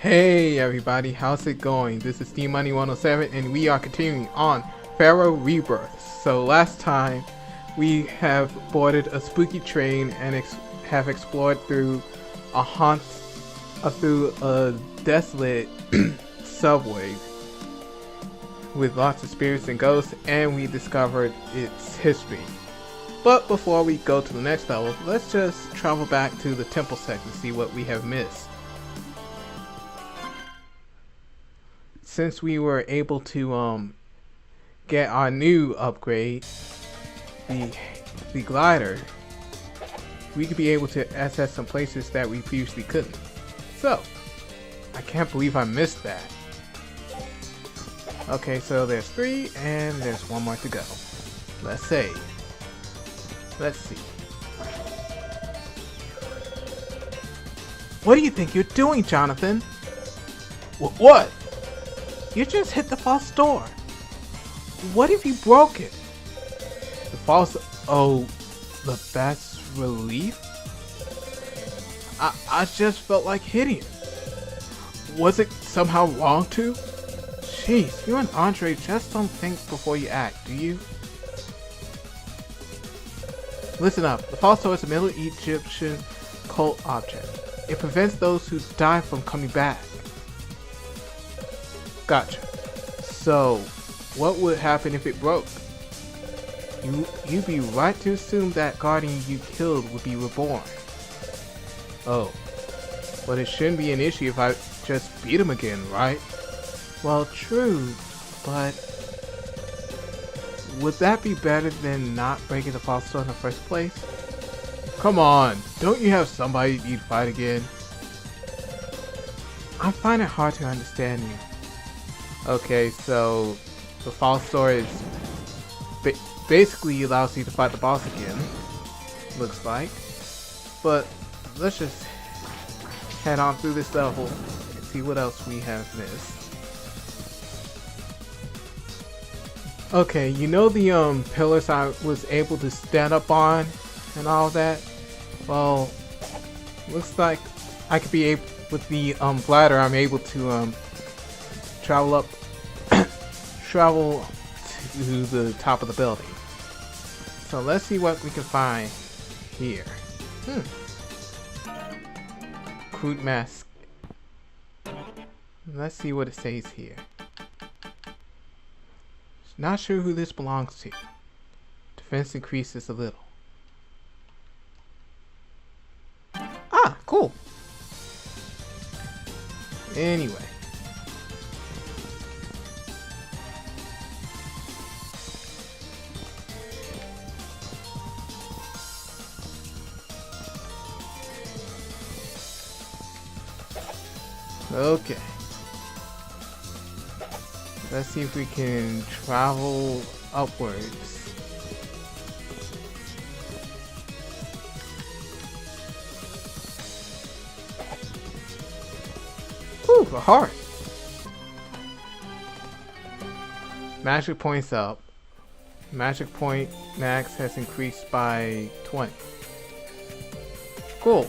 Hey everybody, how's it going? This is D-Money107 and we are continuing on Pharaoh Rebirth. So last time we have boarded a spooky train and have explored through a desolate subway with lots of spirits and ghosts, and we discovered its history. But before we go to the next level, let's just travel back to the temple sect to see what we have missed. Since we were able to get our new upgrade, the glider, we could be able to access some places that we previously couldn't. So, I can't believe I missed that. Okay, so there's 3 and there's 1 more to go. Let's save. Let's see. What do you think you're doing, Jonathan? What? You just hit the false door. What if you broke it? The false... Oh, the bas relief? I just felt like hitting it. Was it somehow wrong to? Jeez, you and Andre just don't think before you act, do you? Listen up. The false door is a Middle Egyptian cult object. It prevents those who die from coming back. Gotcha. So, what would happen if it broke? You'd be right to assume that guardian you killed would be reborn. Oh. But it shouldn't be an issue if I just beat him again, right? Well, true, but would that be better than not breaking the false door in the first place? Come on, don't you have somebody you'd fight again? I find it hard to understand you. Okay, so the false door is basically allows you to fight the boss again, looks like. But let's just head on through this level and see what else we have missed. Okay, you know the pillars I was able to stand up on and all that? Well, looks like I could be able, with the glider, I'm able to travel to the top of the building. So let's see what we can find here. Crude mask. Let's see what it says here. Not sure who this belongs to. Defense increases a little. Ah, cool. Anyway. Okay. Let's see if we can travel upwards. Ooh, a heart. Magic points up. Magic point max has increased by 20. Cool.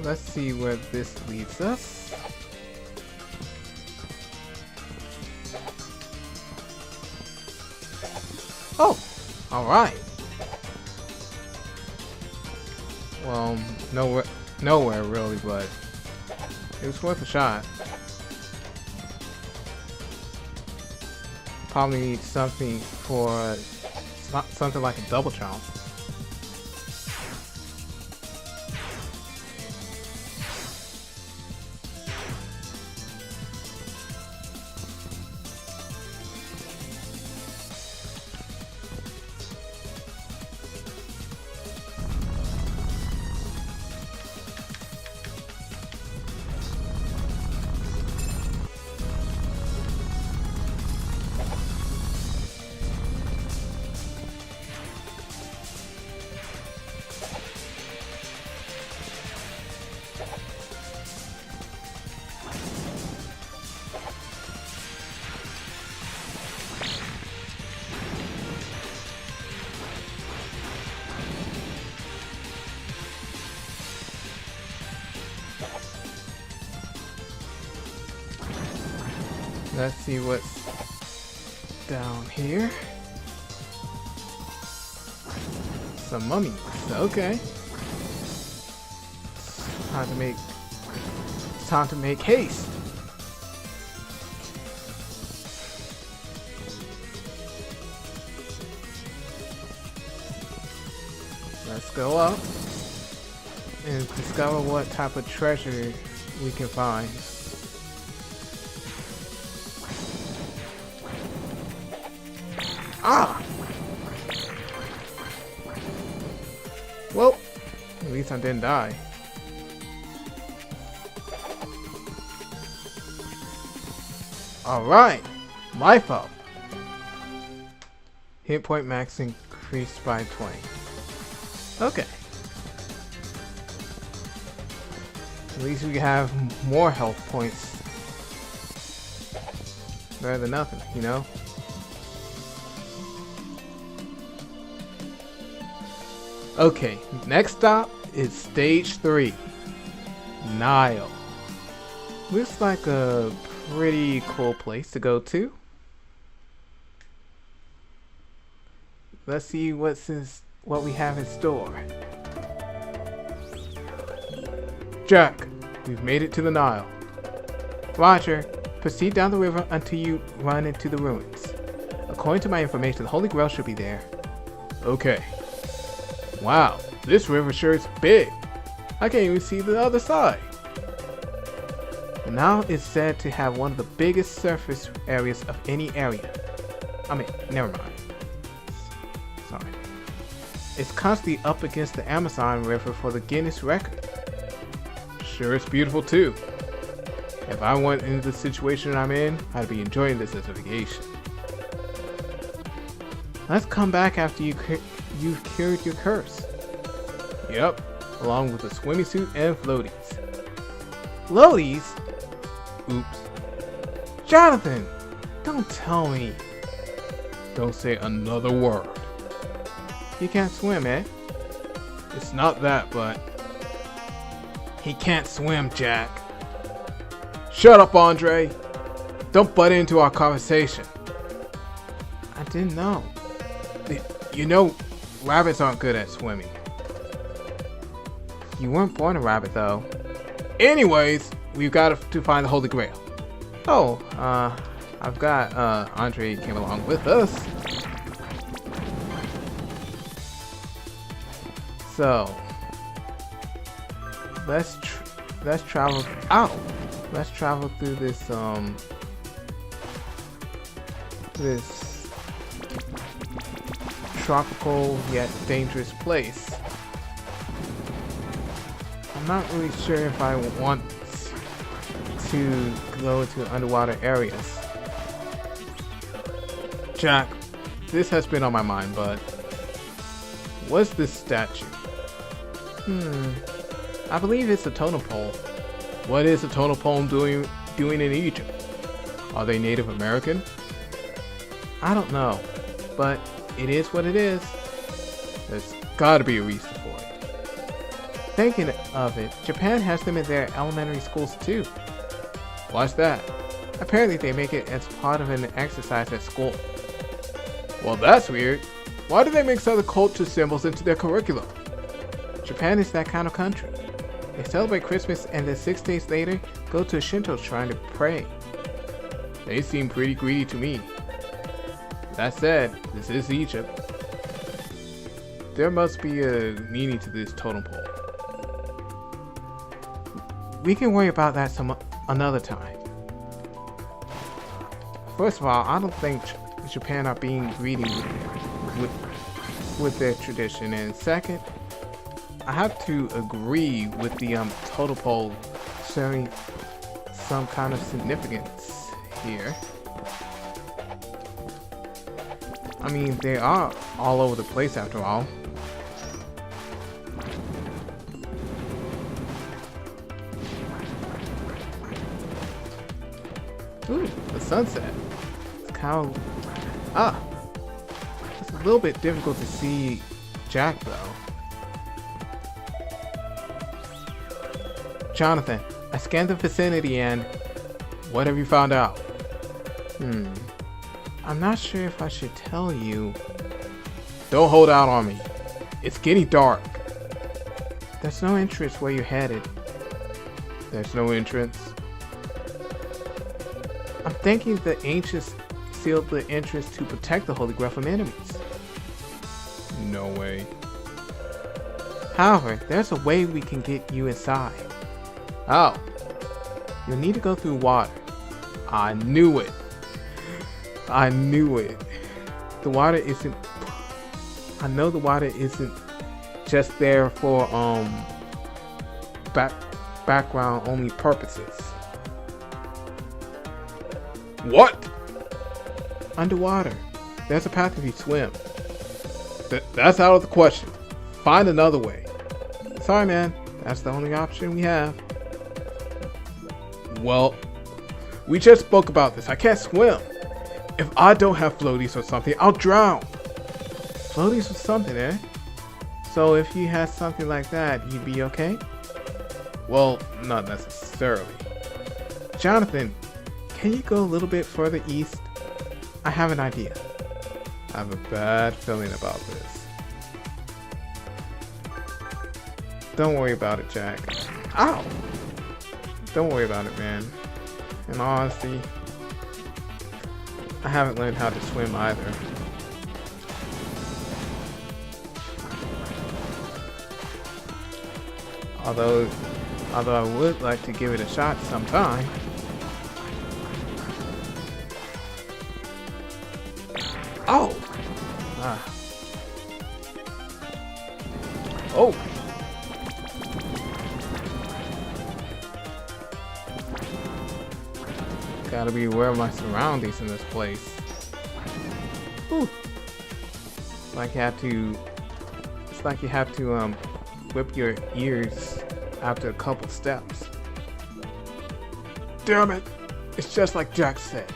Let's see where this leads us. Oh, alright. Well, nowhere really, but it was worth a shot. Probably need something for something like a double jump. Let's see what's down here. Some mummies. Okay. Time to make haste. Let's go up and discover what type of treasure we can find. Ah! Well, at least I didn't die. Alright! Life up! Hit point max increased by 20. Okay. At least we have more health points. Better than nothing, you know? Okay, next stop is stage 3. Nile. Looks like a pretty cool place to go to. Let's see what we have in store. Jack, we've made it to the Nile. Roger, proceed down the river until you run into the ruins. According to my information, the Holy Grail should be there. Okay. Wow, this river sure is big. I can't even see the other side. The Nile is said to have one of the biggest surface areas of any area. I mean, never mind. Sorry. It's constantly up against the Amazon River for the Guinness record. Sure, it's beautiful too. If I went into the situation I'm in, I'd be enjoying this as a vacation. Let's come back after you've cured your curse. Yep, along with a swimming suit and floaties. Floaties? Oops. Jonathan! Don't tell me. Don't say another word. You can't swim, eh? It's not that, but... He can't swim, Jack. Shut up, Andre. Don't butt into our conversation. I didn't know. You know, rabbits aren't good at swimming. You weren't born a rabbit, though. Anyways, we've got to find the Holy Grail. Oh, I've got, Andre came along with us. So, let's travel, let's travel through this, this tropical yet dangerous place. I'm not really sure if I want to go to underwater areas. Jack, this has been on my mind, but what's this statue? I believe it's a totem pole. What is a totem pole doing in Egypt? Are they Native American? I don't know, but it is what it is. There's gotta be a reason for it. Thinking of it, Japan has them in their elementary schools too. Why's that? Apparently they make it as part of an exercise at school. Well, that's weird. Why do they mix other culture symbols into their curriculum? Japan is that kind of country. They celebrate Christmas and then 6 days later go to a Shinto shrine to pray. They seem pretty greedy to me. That said, this is Egypt. There must be a meaning to this totem pole. We can worry about that another time. First of all, I don't think Japan are being greedy with their tradition, and second, I have to agree with the totem pole showing some kind of significance here. I mean, they are all over the place after all. Ooh, the sunset. It's kind of... it's a little bit difficult to see Jack though. Jonathan, I scanned the vicinity and... What have you found out? I'm not sure if I should tell you. Don't hold out on me. It's getting dark. There's no entrance where you're headed. There's no entrance. I'm thinking the ancients sealed the entrance to protect the Holy Grail from enemies. No way. However, there's a way we can get you inside. Oh. You'll need to go through water. I knew it. I knew it. The water isn't... I know the water isn't just there for background only purposes. What? Underwater. There's a path if you swim. That's out of the question. Find another way. Sorry, man. That's the only option we have. Well, we just spoke about this. I can't swim. If I don't have floaties or something, I'll drown. Floaties or something, eh? So if you had something like that, you'd be okay? Well, not necessarily. Jonathan, can you go a little bit further east? I have an idea. I have a bad feeling about this. Don't worry about it, Jack. Ow! Don't worry about it, man. In all honesty, I haven't learned how to swim either. Although I would like to give it a shot sometime. Oh! Ah. Oh! Gotta be aware of my surroundings in this place. Ooh. It's like you have to whip your ears after a couple steps. Damn it! It's just like Jack said.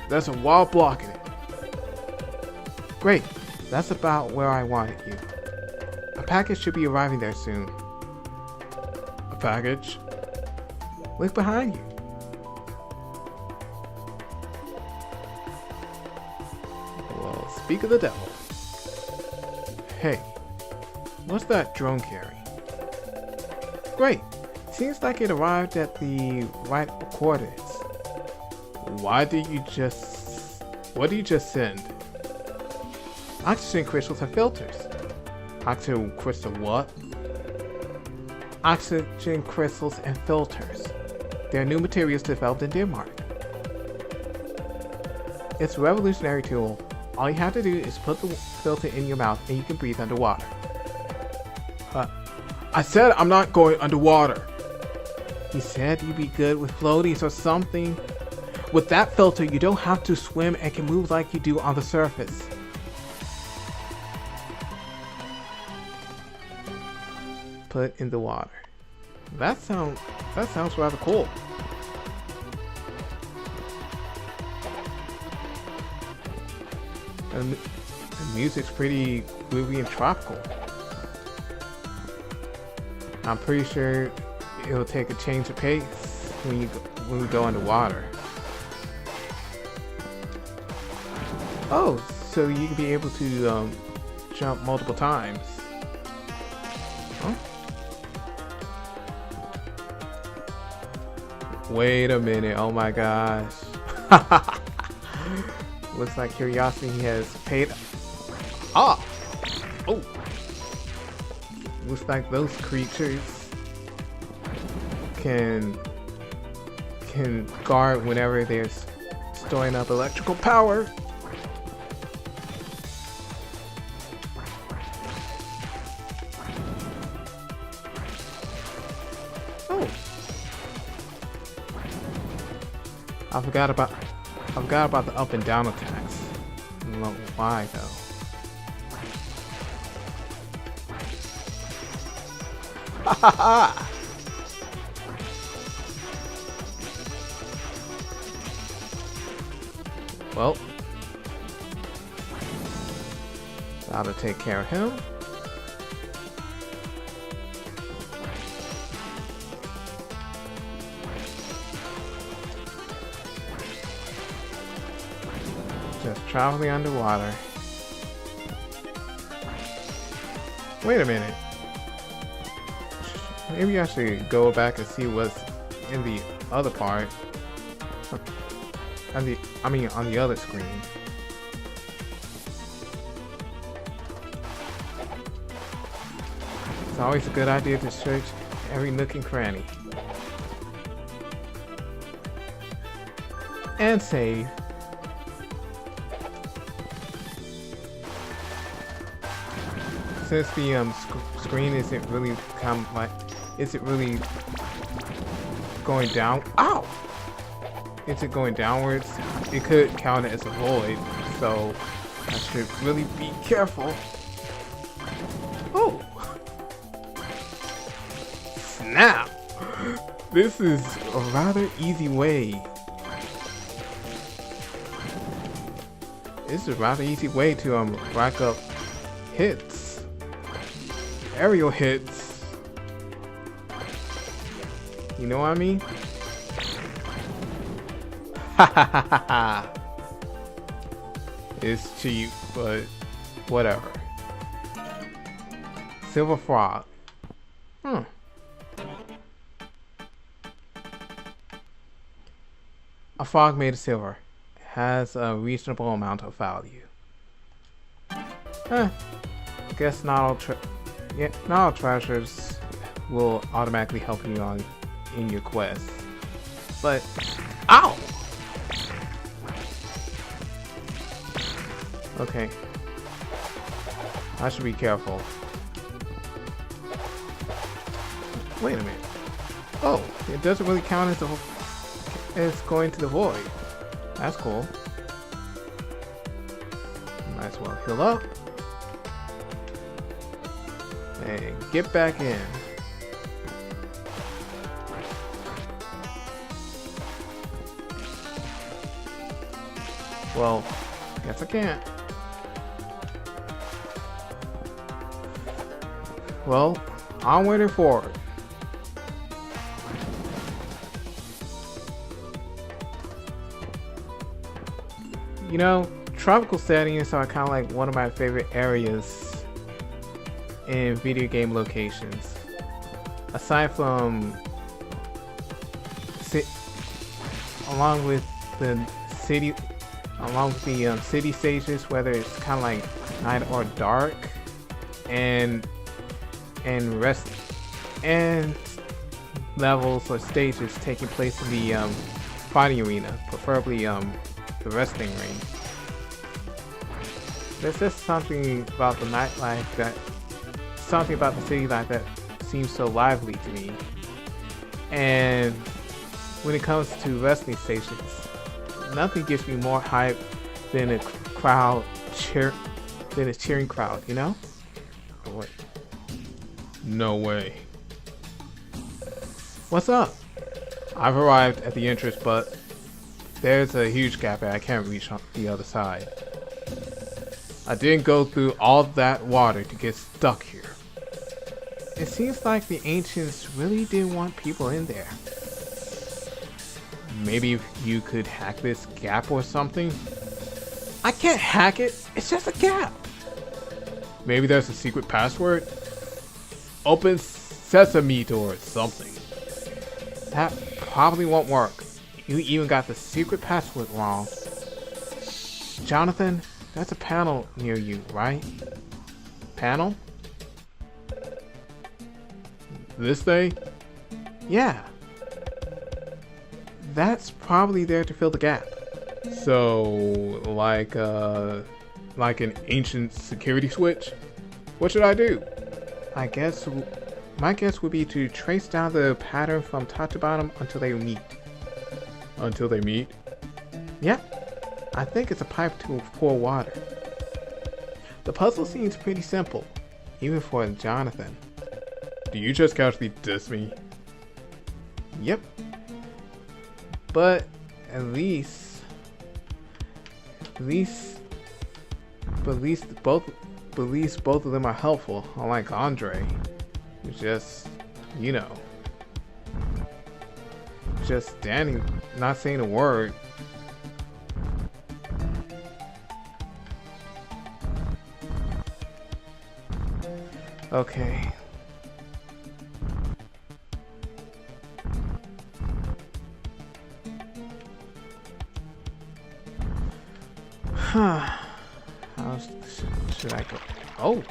There's a wall blocking it. Great. That's about where I wanted you. A package should be arriving there soon. A package? Look behind you. Well, speak of the devil. Hey, what's that drone carrying? Great. Seems like it arrived at the right coordinates. What did you just send? Oxygen crystals and filters. Oxygen crystal what? Oxygen crystals and filters. They are new materials developed in Denmark. It's a revolutionary tool. All you have to do is put the filter in your mouth and you can breathe underwater. I said I'm not going underwater. You said you'd be good with floaties or something. With that filter, you don't have to swim and can move like you do on the surface. Put in the water. That sounds rather cool. And the music's pretty groovy and tropical. I'm pretty sure it'll take a change of pace when we go underwater. Oh, so you can be able to jump multiple times. Huh? Wait a minute, oh my gosh. Looks like Curiosity has paid off. Oh! Looks like those creatures can guard whenever they're storing up electrical power. Oh! I forgot about the up and down attacks. I don't know why though. Ha ha ha! Well, gotta take care of him. Just traveling underwater. Wait a minute. Maybe I should go back and see what's in the other part. On the other screen. It's always a good idea to search every nook and cranny. And save. Since the screen isn't really really going down. Ow! Is it going downwards? It could count as a void, so I should really be careful. Oh! Snap! This is a rather easy way. This is a rather easy way to rack up hits. Aerial hits. You know what I mean? Ha ha ha ha ha. It's cheap, but whatever. Silver frog. A frog made of silver has a reasonable amount of value. I guess not all treasures will automatically help you in your quest. But ow! Okay. I should be careful. Wait a minute. Oh, it doesn't really count as going to the void. That's cool. Might as well heal up. And get back in. Well, guess I can't. Well, onward and forward. You know, tropical settings are kind of like one of my favorite areas in video game locations. Aside from, along with the city stages, whether it's kind of like night or dark, and levels or stages taking place in the fighting arena, preferably the wrestling ring. There's just something about the nightlife something about the city life that seems so lively to me. And when it comes to wrestling stations, nothing gives me more hype than a cheering crowd, you know? Oh, wait. No way. What's up? I've arrived at the entrance, but there's a huge gap and I can't reach on the other side. I didn't go through all that water to get stuck here. It seems like the ancients really didn't want people in there. Maybe you could hack this gap or something? I can't hack it, it's just a gap. Maybe there's a secret password? Open sesame door or something. That probably won't work. You even got the secret password wrong. Jonathan, there's a panel near you, right? Panel? This thing? Yeah. That's probably there to fill the gap. So, like an ancient security switch? What should I do? My guess would be to trace down the pattern from top to bottom until they meet. Until they meet? Yep. I think it's a pipe to pour water. The puzzle seems pretty simple, even for Jonathan. Do you just casually diss me? Yep. But at least both of them are helpful, unlike Andre, who's just, you know, just standing, not saying a word. Okay. How should I go? Oh!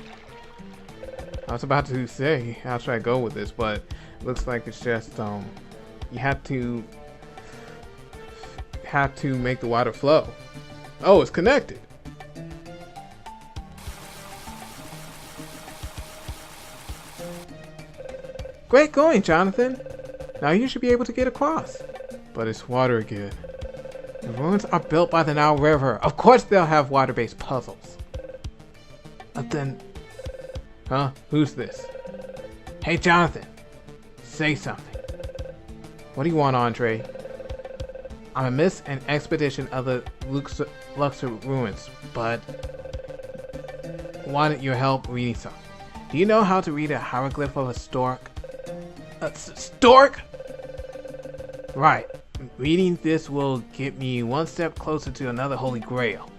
I was about to say, how should I go with this, but looks like it's just, you have to make the water flow. Oh, it's connected. Great going, Jonathan. Now you should be able to get across. But it's water again. The ruins are built by the Nile River. Of course they'll have water-based puzzles. But then... Huh? Who's this? Hey, Jonathan. Say something. What do you want, Andre? I'm amidst an expedition of the Luxor ruins, but wanted your help reading something. Do you know how to read a hieroglyph of a stork? A stork? Right. Reading this will get me one step closer to another Holy Grail.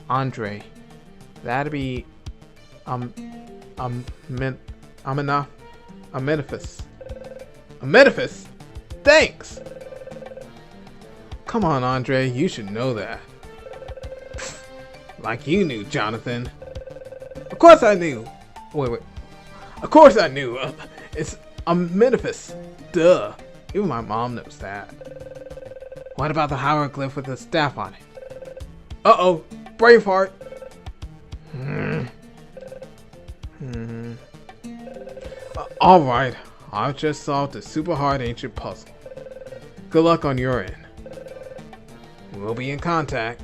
Andre, that'd be a metaphys. A metaphys? Thanks! Come on, Andre, you should know that. Like you knew, Jonathan. Of course I knew! Wait. Of course I knew! It's a metaphys. Duh. Even my mom knows that. What about the hieroglyph with the staff on it? Uh-oh! Braveheart! Alright, I've just solved a super hard ancient puzzle. Good luck on your end. We'll be in contact.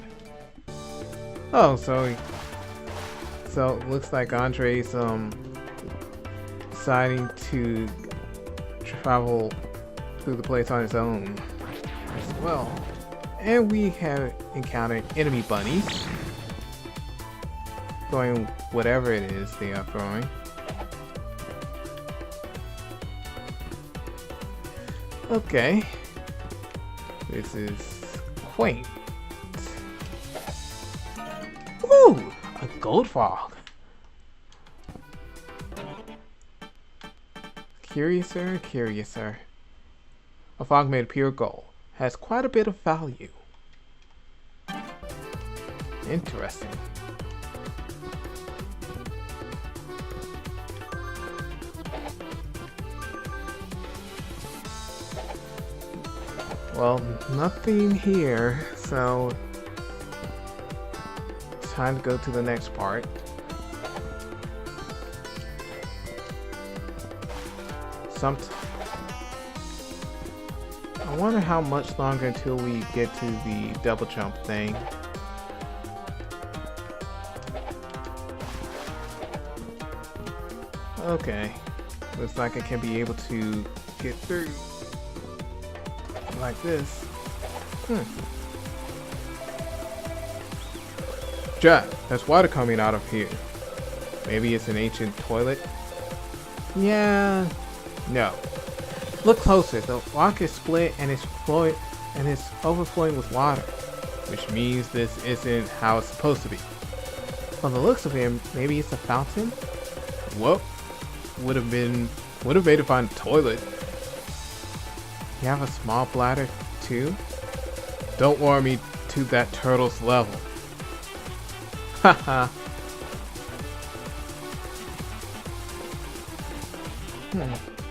Oh, so it looks like Andre's deciding to travel through the place on his own as well. And we have encountered enemy bunnies throwing whatever it is they are throwing. Okay, this is quaint. Ooh, a gold frog. Curiouser. A frog made of pure gold has quite a bit of value. Interesting. Well, nothing here, so it's time to go to the next part. I wonder how much longer until we get to the double jump thing. Okay, looks like I can be able to get through like this. Jack, there's water coming out of here. Maybe it's an ancient toilet? Yeah. No. Look closer. The rock is split and it's overflowing with water, which means this isn't how it's supposed to be. From the looks of him, maybe it's a fountain? Whoop. Would have made it find a toilet. You have a small bladder too? Don't lower me to that turtle's level. Haha.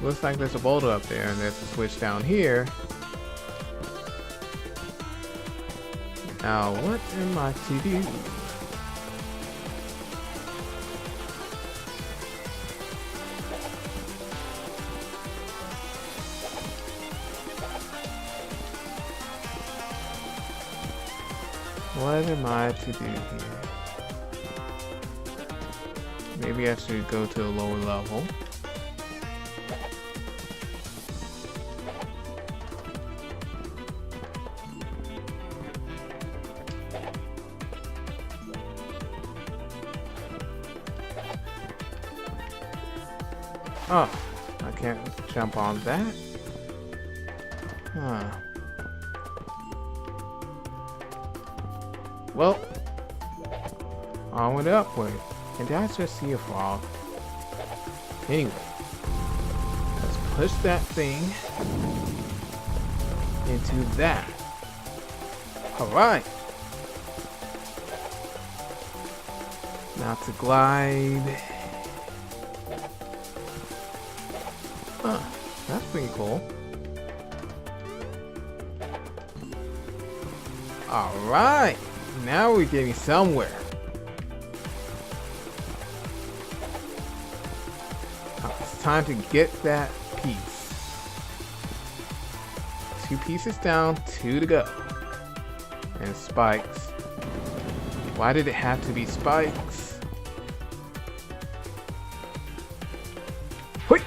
Looks like there's a boulder up there and there's a switch down here. Now what am I to do? What am I to do here? Maybe I should go to a lower level. Oh, I can't jump on that? Huh. Well, onward and upward. And did I just see a frog? Anyway, let's push that thing into that. Alright. Now to glide. Huh, that's pretty cool. Alright, now we're getting somewhere. Now it's time to get that piece. 2 pieces down, 2 to go. And spikes. Why did it have to be spikes? Wait.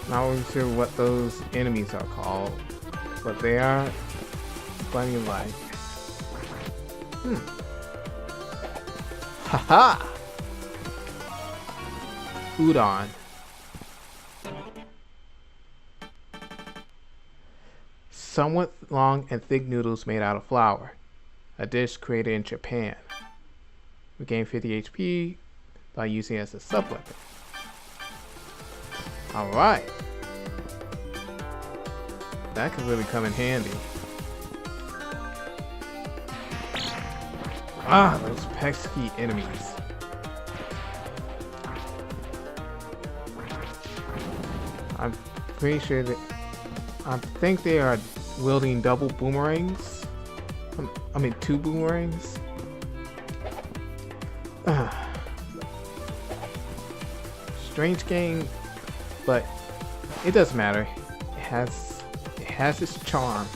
Not really sure what those enemies are called, but they are bunny-like. Haha! Udon. Somewhat long and thick noodles made out of flour. A dish created in Japan. We gain 50 HP by using it as a sub-weapon. Alright. That could really come in handy. Ah, those pesky enemies. I'm pretty sure that I think they are wielding double boomerangs. I mean 2 boomerangs. Strange game, but it doesn't matter. It has its charm.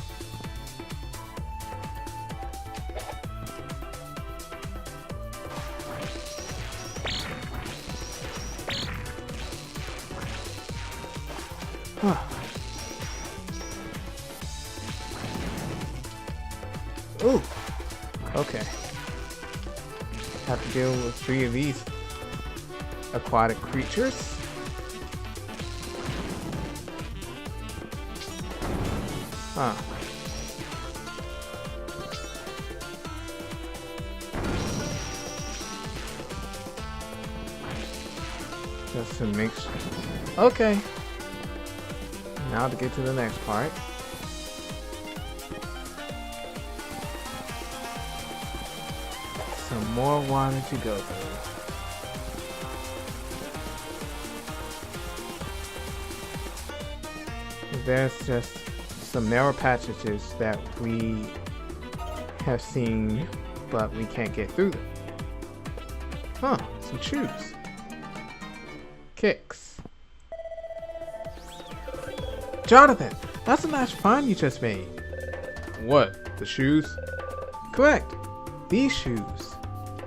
Ooh. Okay. Have to deal with 3 of these aquatic creatures. Huh. Just to make sure. Okay. Now to get to the next part. Some more water to go through. There's just some narrow passages that we have seen, but we can't get through them. Huh, some shoes. Kicks. Jonathan, that's a nice find you just made. What? The shoes? Correct. These shoes.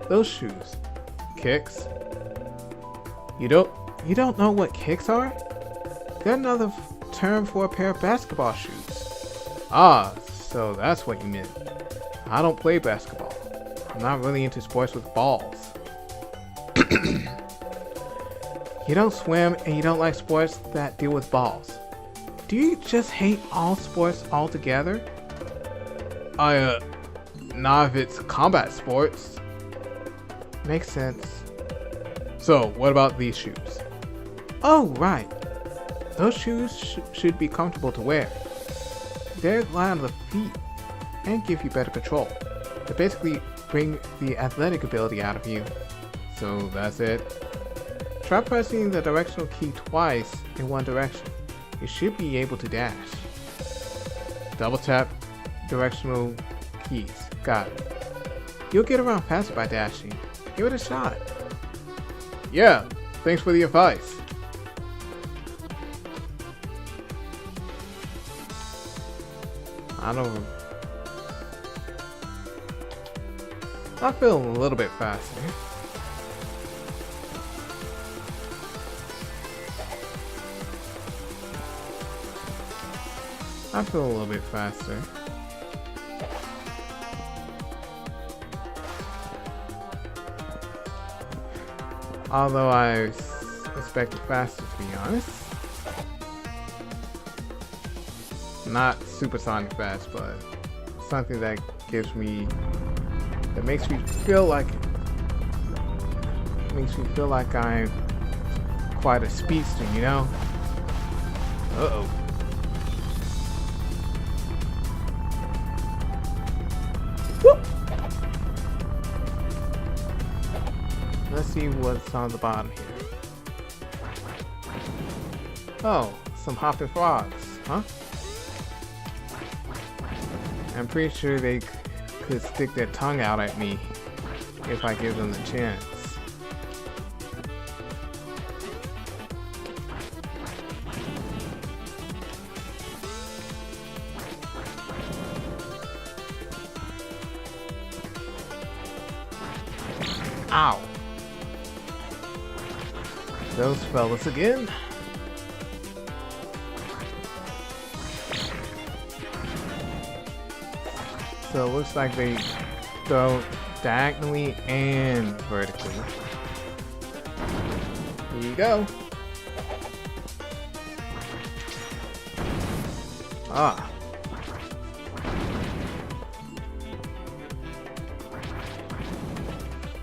Those shoes. Kicks. You don't know what kicks are? They're another term for a pair of basketball shoes. Ah, so that's what you meant. I don't play basketball. I'm not really into sports with balls. You don't swim and you don't like sports that deal with balls. Do you just hate all sports altogether? Not if it's combat sports. Makes sense. So, what about these shoes? Oh, right. Those shoes should be comfortable to wear. They're light on the feet and give you better control. They basically bring the athletic ability out of you. So that's it. Try pressing the directional key twice in one direction. You should be able to dash. Double tap directional keys. Got it. You'll get around faster by dashing. Give it a shot. Yeah, thanks for the advice. I feel a little bit faster. I feel a little bit faster. Although I expected faster, to be honest. Not supersonic fast, but something that gives me, that makes me feel like I'm quite a speedster, you know? Uh-oh. Whoop! Let's see what's on the bottom here. Oh, some hopping frogs, huh? I'm pretty sure they could stick their tongue out at me if I give them the chance. Ow! Those fellas again. So it looks like they go diagonally and vertically. Here you go. Ah.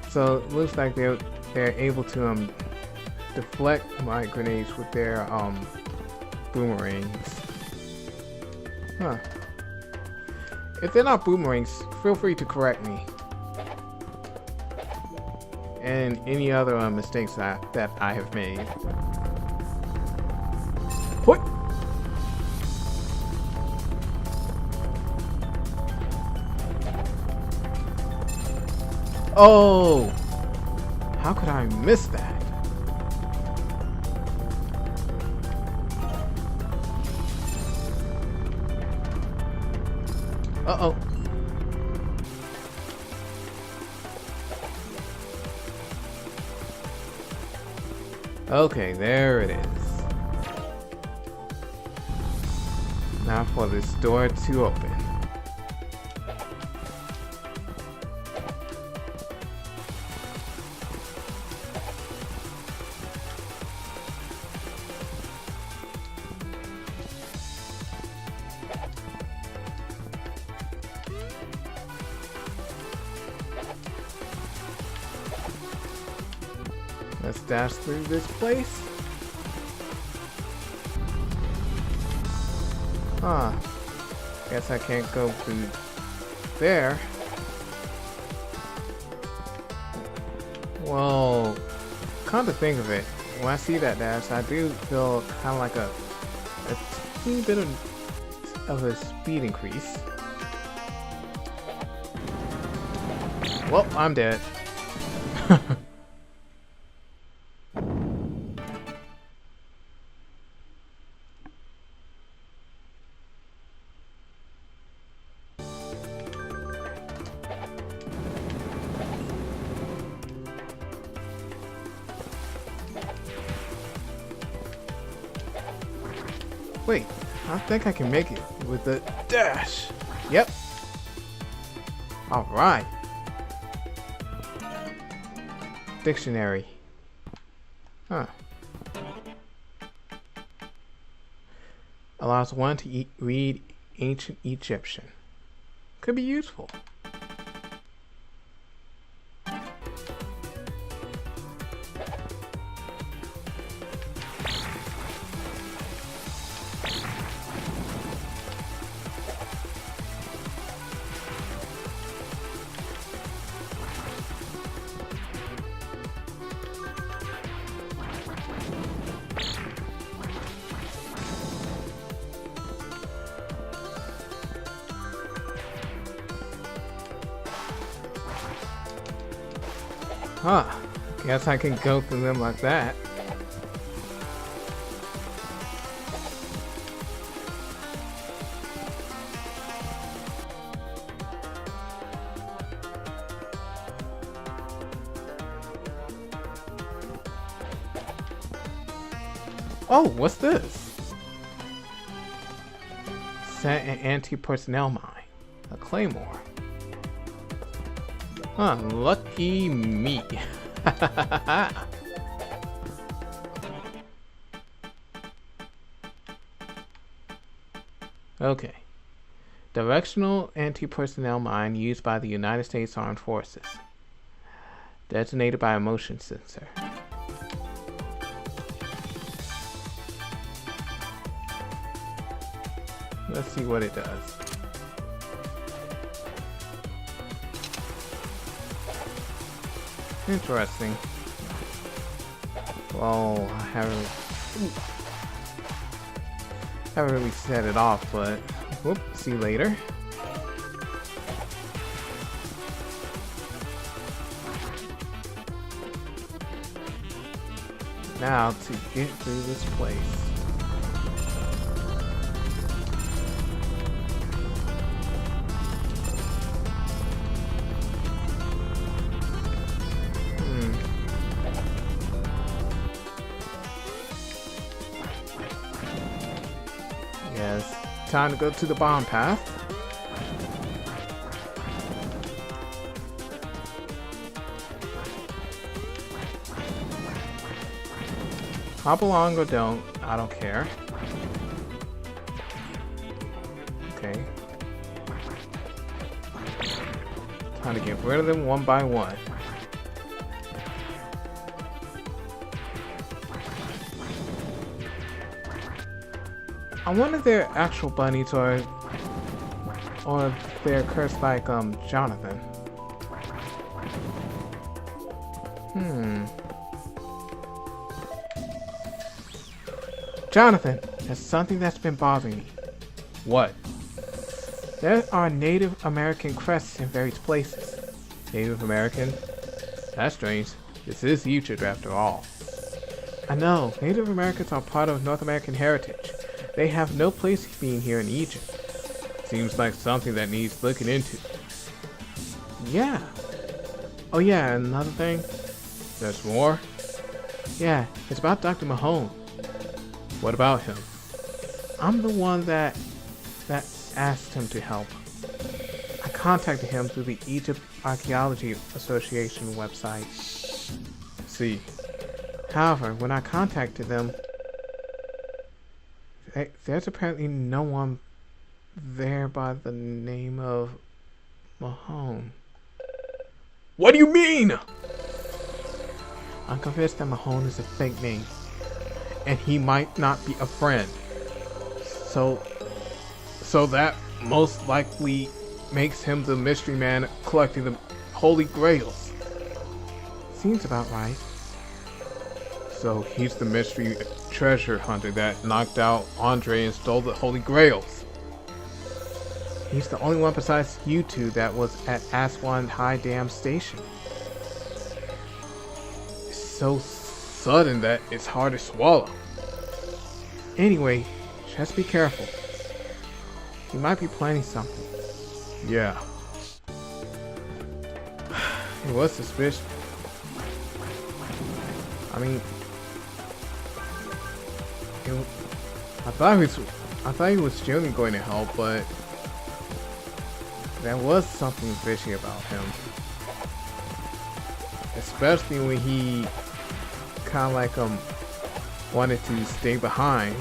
So it looks like they're able to deflect my grenades with their boomerangs. Huh. If they're not boomerangs, feel free to correct me. And any other mistakes that I have made. What? Oh! How could I miss that? Uh-oh. Okay, there it is. Now for this door to open. Let's dash through this place. Huh. Guess I can't go through there. Well, come to think of it, when I see that dash, I do feel kind of like a teeny bit of a speed increase. Well, I'm dead. Wait, I think I can make it with the dash. Yep. Alright. Dictionary. Huh. Allows one to read ancient Egyptian. Could be useful. Huh. Guess I can go through them like that. Oh, what's this? Set an anti-personnel mine. A claymore. Huh, lucky me. Okay. Directional anti-personnel mine used by the United States Armed Forces. Detonated by a motion sensor. Let's see what it does. Interesting. Well, I haven't really set it off, but whoop, see you later. Now to get through this place. Yes, time to go to the bomb path. Hop along or don't, I don't care. Okay. Time to get rid of them one by one. I wonder if they're actual bunnies or if they're cursed like Jonathan. Jonathan, there's something that's been bothering me. What? There are Native American crests in various places. Native American? That's strange. This is Egypt after all. I know, Native Americans are part of North American heritage. They have no place being here in Egypt. Seems like something that needs looking into. Yeah. Oh yeah, another thing. There's more? Yeah, it's about Dr. Mahone. What about him? I'm the one that asked him to help. I contacted him through the Egypt Archaeology Association website. See. However, when I contacted them, there's apparently no one there by the name of Mahone. What do you mean? I'm convinced that Mahone is a fake name, and he might not be a friend. So that most likely makes him the mystery man collecting the Holy Grails. Seems about right. So he's the mystery treasure hunter that knocked out Andre and stole the Holy Grails. He's the only one besides you two that was at Aswan High Dam Station. It's so sudden that it's hard to swallow. Anyway, just be careful. He might be planning something. Yeah. It was suspicious. I mean, I thought he was genuinely going to help, but there was something fishy about him. Especially when he kind of like wanted to stay behind,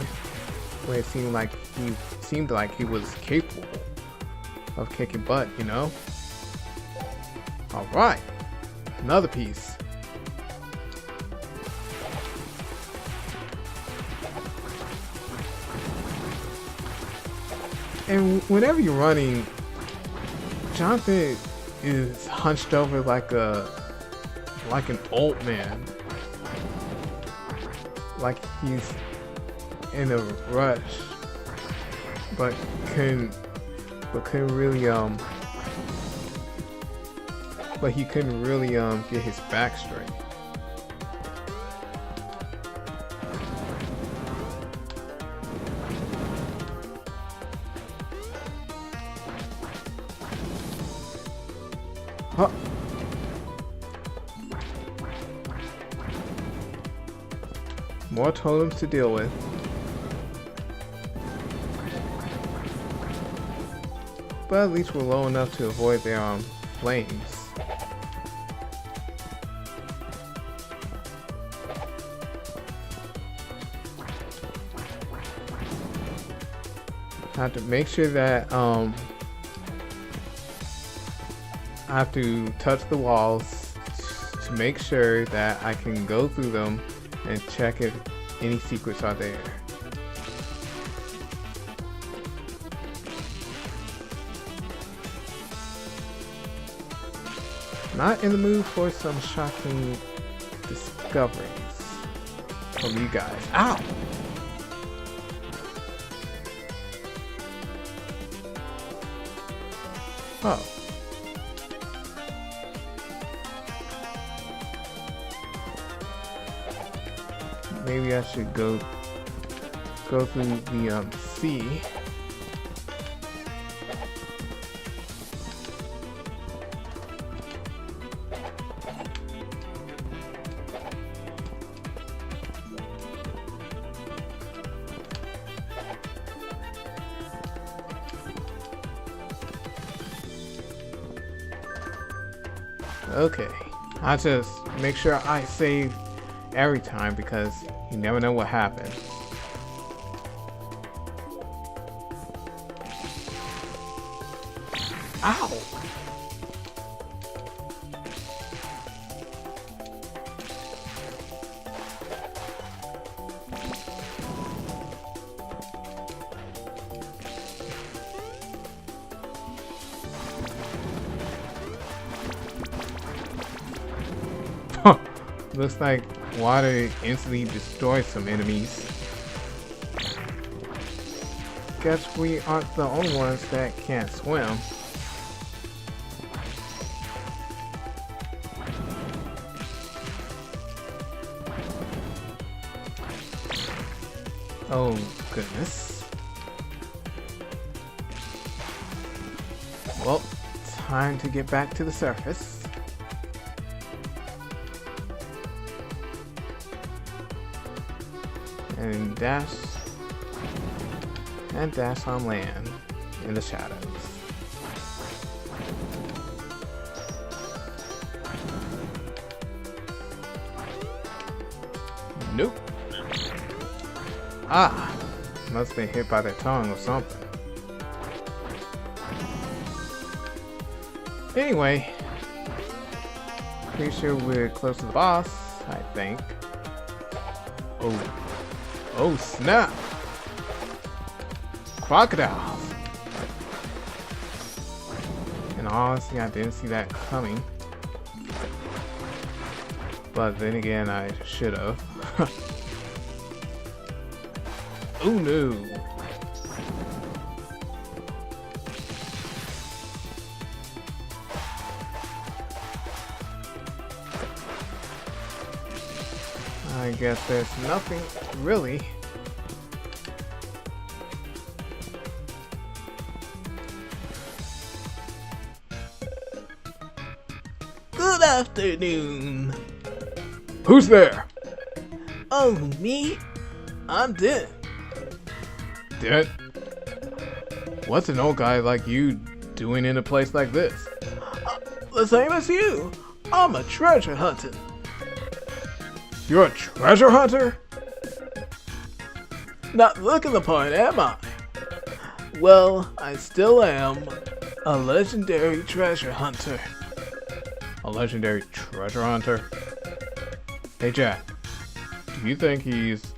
when it seemed like he was capable of kicking butt, you know? All right, another piece. And whenever you're running, Jonathan is hunched over like an old man. Like he's in a rush, but he couldn't really get his back straight. Huh. More totems to deal with. But at least we're low enough to avoid their flames. I have to make sure that I have to touch the walls to make sure that I can go through them and check if any secrets are there. Not in the mood for some shocking discoveries from you guys. Ow! Oh. Maybe I should go through the sea. Okay, I just make sure I save every time because you never know what happens. Ow! Looks like water instantly destroys some enemies. Guess we aren't the only ones that can't swim. Oh goodness. Well, time to get back to the surface. And dash on land in the shadows. Nope. Ah, must have been hit by their tongue or something. Anyway, pretty sure we're close to the boss, I think. Oh snap! Crocodiles! And honestly, I didn't see that coming. But then again, I should have. Oh no! I guess there's nothing really. Good afternoon. Who's there? Oh, me? I'm dead. Dead? What's an old guy like you doing in a place like this? The same as you. I'm a treasure hunter. You're a treasure hunter? Not looking the part, am I? Well, I still am a legendary treasure hunter. A legendary treasure hunter? Hey Jack, do you think he's...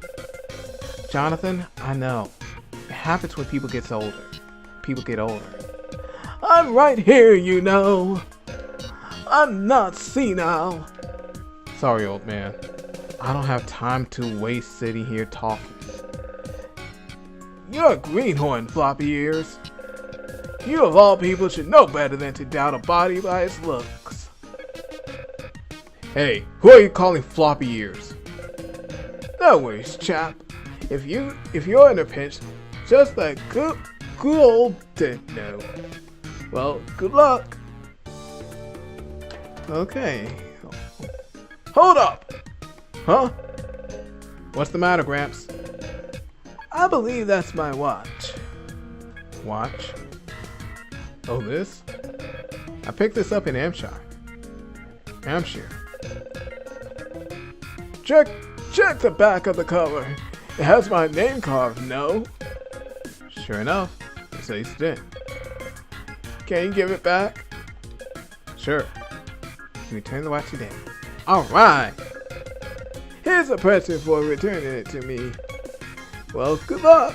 Jonathan, I know. It happens when people get older. I'm right here, you know. I'm not senile. Sorry, old man. I don't have time to waste sitting here talking. You're a greenhorn, floppy ears. You of all people should know better than to doubt a body by its looks. Hey, who are you calling floppy ears? No worries, chap. If you're in a pinch, just like good old Techno. Well, good luck. Okay. Hold up! Huh? What's the matter, Gramps? I believe that's my watch. Watch? Oh, this? I picked this up in Hampshire. Check the back of the cover. It has my name carved, no? Sure enough. placed in. Can you give it back? Sure. Return the watch today. Alright! Here's a present for returning it to me. Well, good luck!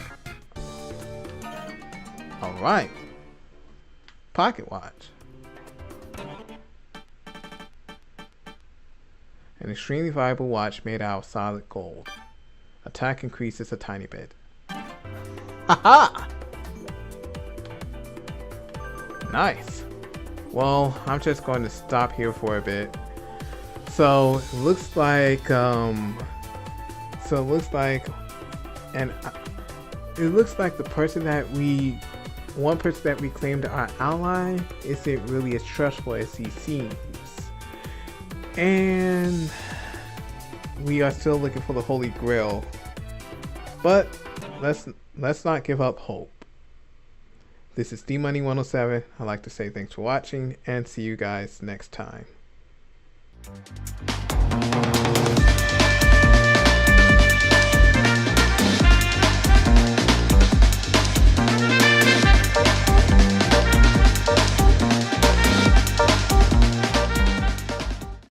Alright. Pocket watch. An extremely valuable watch made out of solid gold. Attack increases a tiny bit. Haha! Nice. Well, I'm just going to stop here for a bit. So it looks like it looks like the person that one person that we claimed our ally isn't really as trustful as he seems. And we are still looking for the Holy Grail. But let's not give up hope. This is D-Money107. I'd like to say thanks for watching and see you guys next time.